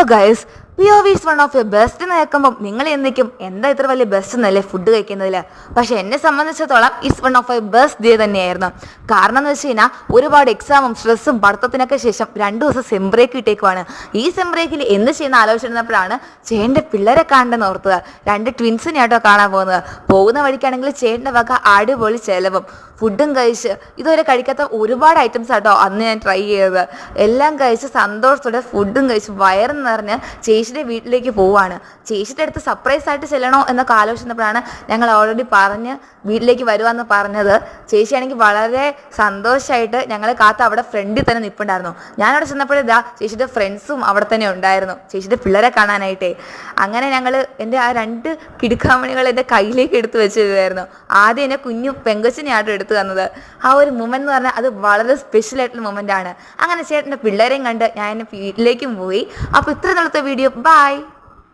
Guys, POV is one of your best എന്ന് കേൾക്കുമ്പോൾ നിങ്ങൾ എന്തൊക്കെയും എന്താ ഇത്ര വലിയ ബെസ്റ്റ് എന്നല്ലേ ഫുഡ് കഴിക്കുന്നതിൽ. പക്ഷെ എന്നെ സംബന്ധിച്ചിടത്തോളം it's one of A best day തന്നെയായിരുന്നു. കാരണം എന്ന് വെച്ച് കഴിഞ്ഞാൽ ഒരുപാട് എക്സാമും സ്ട്രെസ്സും പഠിത്തത്തിനൊക്കെ ശേഷം 2 ദിവസം സെം ബ്രേക്ക് കിട്ടിയേക്കുവാണ്. ഈ സെം ബ്രേക്കിൽ എന്ത് ചെയ്യുന്ന ആലോചിച്ചിരുന്നപ്പോഴാണ് ചേട്ടൻ്റെ പിള്ളേരെ കാണണ്ടെന്ന് ഓർത്തത്. 2 ട്വിൻസിനെയാട്ടോ കാണാൻ പോകുന്നത്. പോകുന്ന വഴിക്കാണെങ്കിൽ ചേട്ടൻ്റെ വക അടിപൊളി ചെലവും ഫുഡും കഴിച്ച് ഇതുവരെ കഴിക്കാത്ത ഒരുപാട് ഐറ്റംസ് ആട്ടോ അന്ന് ഞാൻ ട്രൈ ചെയ്തത്. എല്ലാം കഴിച്ച് സന്തോഷത്തോടെ ഫുഡും കഴിച്ച് വയറും നിറഞ്ഞ് ചേച്ചിയുടെ വീട്ടിലേക്ക് പോവുകയാണ്. ചേച്ചിയുടെ അടുത്ത് സർപ്രൈസ് ആയിട്ട് ചെല്ലണോ എന്നൊക്കെ ആലോചിച്ചപ്പോഴാണ് ഞങ്ങൾ ഓൾറെഡി പറഞ്ഞ് വീട്ടിലേക്ക് വരുവാന്ന് പറഞ്ഞത്. ചേച്ചിയാണെങ്കിൽ വളരെ സന്തോഷമായിട്ട് ഞങ്ങളെ കാത്ത് അവിടെ ഫ്രണ്ടിൽ തന്നെ നിൽപ്പുണ്ടായിരുന്നു. ഞാനവിടെ ചെന്നപ്പോഴേതാ ചേച്ചിയുടെ ഫ്രണ്ട്സും അവിടെ തന്നെ ഉണ്ടായിരുന്നു, ചേച്ചിയുടെ പിള്ളേരെ കാണാനായിട്ടേ. അങ്ങനെ ഞങ്ങൾ എൻ്റെ ആ 2 കിടുക്കാമണികൾ എൻ്റെ കയ്യിലേക്ക് എടുത്ത് വെച്ചിരുന്നു. ആദ്യം എൻ്റെ കുഞ്ഞു പെങ്കൊച്ചിനെയാട്ടോ എടുത്തു തന്നത്. ആ ഒരു മൊമെന്റ് എന്ന് പറഞ്ഞാൽ അത് വളരെ സ്പെഷ്യൽ ആയിട്ടുള്ള മൊമെന്റ് ആണ്. അങ്ങനെ ചേട്ടൻ്റെ പിള്ളേരെയും കണ്ട് ഞാൻ എൻ്റെ വീട്ടിലേക്കും പോയി. അപ്പോൾ ഇത്ര നാളത്തെ വീഡിയോ ബൈ.